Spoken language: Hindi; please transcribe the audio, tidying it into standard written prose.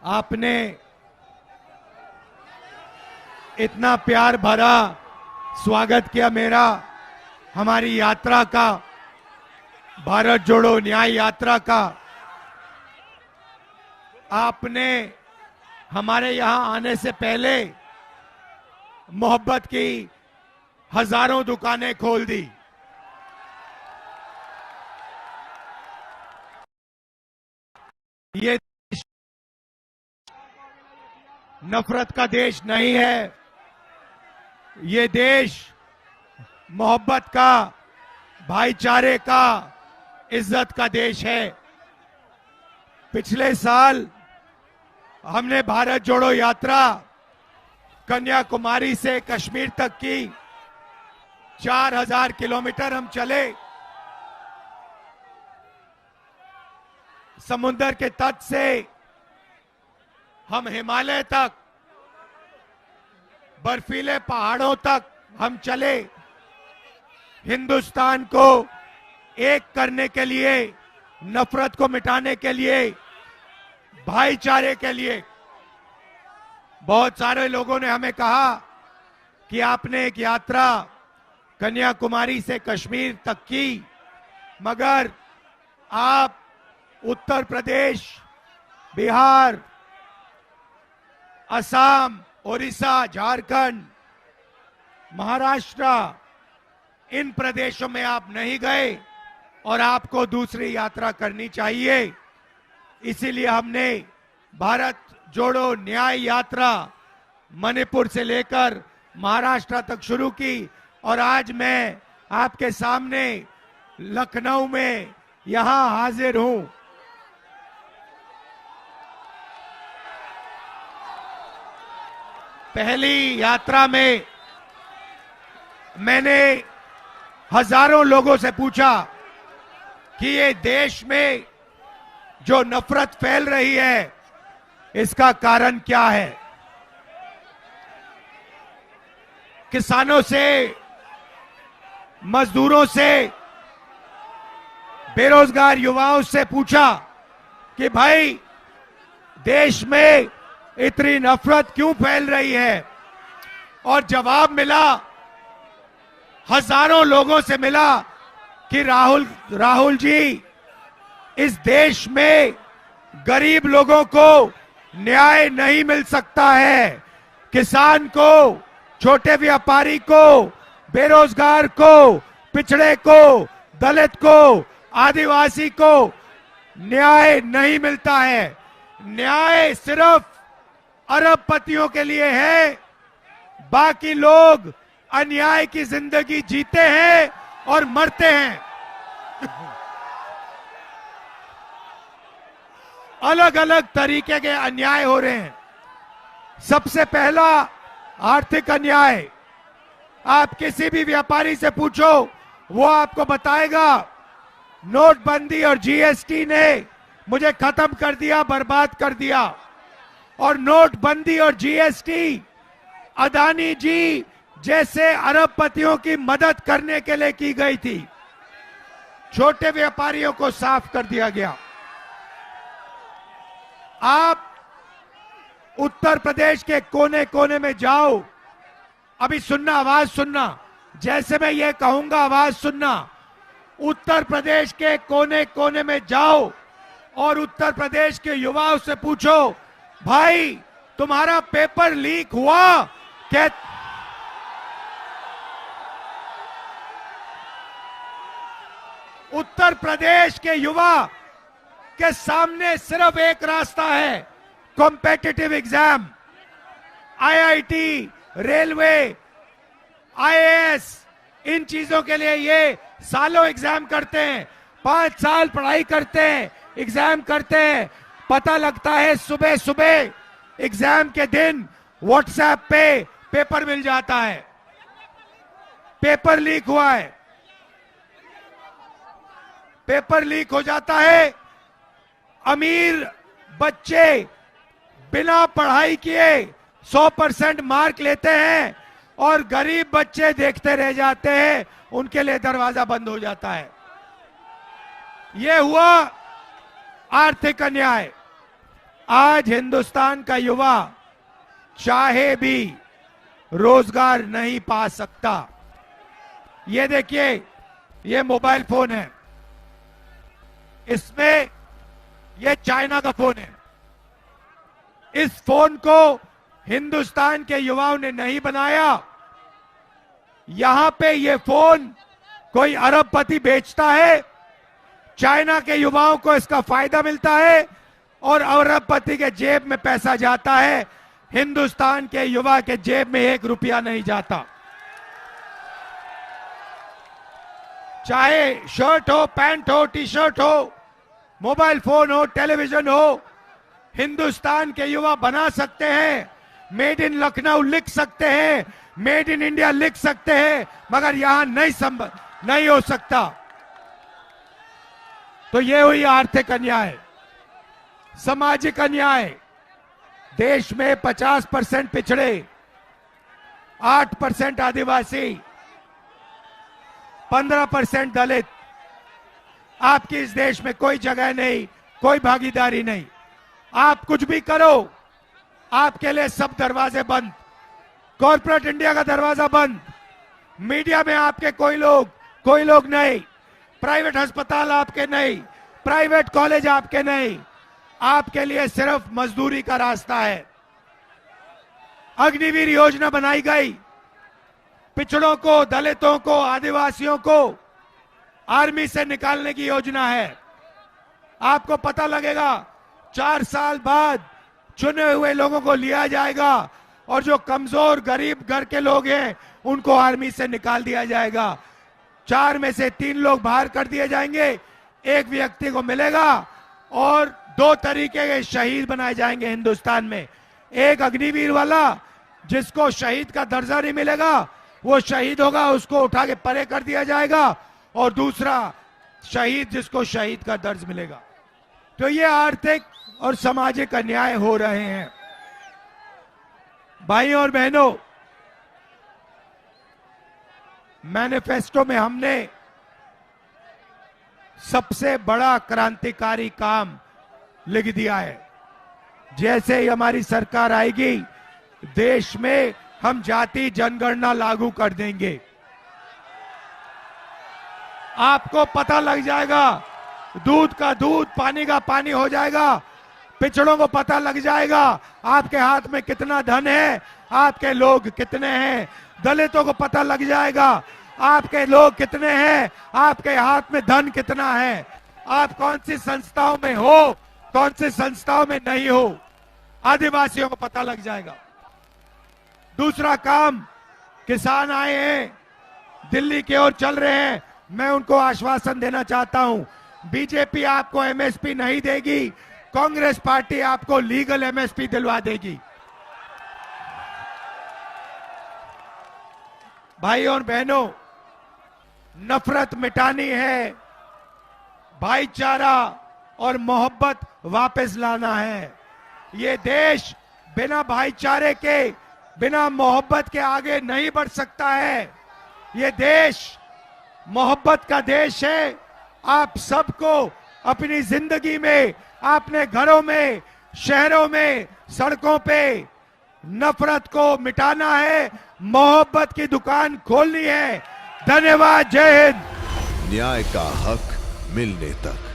आपने इतना प्यार भरा स्वागत किया मेरा, हमारी यात्रा का, भारत जोड़ो न्याय यात्रा का। आपने हमारे यहां आने से पहले मोहब्बत की हजारों दुकानें खोल दी। ये देश नफरत का देश नहीं है, ये देश मोहब्बत का, भाईचारे का, इज्जत का देश है। पिछले साल हमने भारत जोड़ो यात्रा कन्याकुमारी से कश्मीर तक की। 4000 किलोमीटर हम चले, समुद्र के तट से हम हिमालय तक, बर्फीले पहाड़ों तक हम चले, हिंदुस्तान को एक करने के लिए, नफरत को मिटाने के लिए, भाईचारे के लिए। बहुत सारे लोगों ने हमें कहा कि आपने एक यात्रा कन्याकुमारी से कश्मीर तक की, मगर आप उत्तर प्रदेश, बिहार, असम, ओडिशा, झारखंड, महाराष्ट्र, इन प्रदेशों में आप नहीं गए और आपको दूसरी यात्रा करनी चाहिए। इसीलिए हमने भारत जोड़ो न्याय यात्रा मणिपुर से लेकर महाराष्ट्र तक शुरू की और आज मैं आपके सामने लखनऊ में यहां हाजिर हूं। पहली यात्रा में मैंने हजारों लोगों से पूछा कि ये देश में जो नफरत फैल रही है, इसका कारण क्या है। किसानों से, मजदूरों से, बेरोजगार युवाओं से पूछा कि भाई देश में इतनी नफरत क्यों फैल रही है, और जवाब मिला, हजारों लोगों से मिला कि राहुल जी, इस देश में गरीब लोगों को न्याय नहीं मिल सकता है। किसान को, छोटे व्यापारी को, बेरोजगार को, पिछड़े को, दलित को, आदिवासी को न्याय नहीं मिलता है। न्याय सिर्फ अरबपतियों के लिए है, बाकी लोग अन्याय की जिंदगी जीते हैं और मरते हैं। अलग अलग तरीके के अन्याय हो रहे हैं। सबसे पहला आर्थिक अन्याय, आप किसी भी व्यापारी से पूछो, वो आपको बताएगा नोटबंदी और जीएसटी ने मुझे खत्म कर दिया, बर्बाद कर दिया। और नोटबंदी और जीएसटी अदानी जी जैसे अरबपतियों की मदद करने के लिए की गई थी। छोटे व्यापारियों को साफ कर दिया गया। आप उत्तर प्रदेश के कोने कोने में जाओ, अभी सुनना, आवाज सुनना, जैसे मैं ये कहूंगा आवाज सुनना। उत्तर प्रदेश के कोने कोने में जाओ और उत्तर प्रदेश के युवाओं से पूछो, भाई तुम्हारा पेपर लीक हुआ क्या? उत्तर प्रदेश के युवा के सामने सिर्फ एक रास्ता है, competitive exam. IIT, railway, IAS, इन चीजों के लिए ये सालों एग्जाम करते हैं, 5 साल पढ़ाई करते हैं, एग्जाम करते हैं। पता लगता है सुबह सुबह एग्जाम के दिन व्हाट्सएप पे पेपर मिल जाता है, पेपर लीक हुआ है। पेपर लीक हो जाता है, अमीर बच्चे बिना पढ़ाई किए 100% मार्क लेते हैं और गरीब बच्चे देखते रह जाते हैं, उनके लिए दरवाजा बंद हो जाता है। यह हुआ आर्थिक अन्याय। आज हिंदुस्तान का युवा चाहे भी रोजगार नहीं पा सकता। ये देखिए, ये मोबाइल फोन है, इसमें ये चाइना का फोन है। इस फोन को हिंदुस्तान के युवाओं ने नहीं बनाया। यहां पे ये फोन कोई अरबपति बेचता है, चाइना के युवाओं को इसका फायदा मिलता है और अरबपति के जेब में पैसा जाता है, हिंदुस्तान के युवा के जेब में 1 रुपया नहीं जाता। चाहे शर्ट हो, पैंट हो, टी शर्ट हो, मोबाइल फोन हो, टेलीविजन हो, हिंदुस्तान के युवा बना सकते हैं। मेड इन लखनऊ लिख सकते हैं, मेड इन इंडिया लिख सकते हैं, मगर यहां नहीं हो सकता। तो ये हुई आर्थिक अन्याय, सामाजिक अन्याय। देश में 50% पिछड़े, 8% आदिवासी, 15% दलित। आपकी इस देश में कोई जगह नहीं, कोई भागीदारी नहीं। आप कुछ भी करो, आपके लिए सब दरवाजे बंद। कॉर्पोरेट इंडिया का दरवाजा बंद, मीडिया में आपके कोई लोग नहीं, प्राइवेट अस्पताल आपके नहीं, प्राइवेट कॉलेज आपके नहीं। आपके लिए सिर्फ मजदूरी का रास्ता है। अग्निवीर योजना बनाई गई, पिछड़ों को, दलितों को, आदिवासियों को आर्मी से निकालने की योजना है। आपको पता लगेगा 4 साल बाद चुने हुए लोगों को लिया जाएगा और जो कमजोर गरीब घर के लोग हैं उनको आर्मी से निकाल दिया जाएगा। 4 में से 3 लोग बाहर कर दिए जाएंगे, 1 व्यक्ति को मिलेगा और 2 तरीके के शहीद बनाए जाएंगे हिंदुस्तान में। एक अग्निवीर वाला जिसको शहीद का दर्जा नहीं मिलेगा, वो शहीद होगा, उसको उठा के परे कर दिया जाएगा, और दूसरा शहीद जिसको शहीद का दर्ज मिलेगा। तो ये आर्थिक और सामाजिक अन्याय हो रहे हैं। भाइयों और बहनों, मैनिफेस्टो में हमने सबसे बड़ा क्रांतिकारी काम लिख दिया है। जैसे ही हमारी सरकार आएगी, देश में हम जाति जनगणना लागू कर देंगे। आपको पता लग जाएगा, दूध का दूध, पानी का पानी हो जाएगा। पिछड़ों को पता लग जाएगा आपके हाथ में कितना धन है, आपके लोग कितने हैं। दलितों को पता लग जाएगा आपके लोग कितने हैं, आपके हाथ में धन कितना है, आप कौन सी संस्थाओं में हो, कौन सी संस्थाओं में नहीं हो। आदिवासियों को पता लग जाएगा। दूसरा काम, किसान आए हैं, दिल्ली की ओर चल रहे हैं। मैं उनको आश्वासन देना चाहता हूं, बीजेपी आपको एमएसपी नहीं देगी, कांग्रेस पार्टी आपको लीगल एमएसपी दिलवा देगी। भाइयों और बहनों, नफरत मिटानी है, भाईचारा और मोहब्बत वापस लाना है। ये देश बिना भाईचारे के, बिना मोहब्बत के आगे नहीं बढ़ सकता है। ये देश मोहब्बत का देश है। आप सबको अपनी जिंदगी में, अपने घरों में, शहरों में, सड़कों पे नफरत को मिटाना है, मोहब्बत की दुकान खोलनी है। धन्यवाद। जय हिंद। न्याय का हक मिलने तक।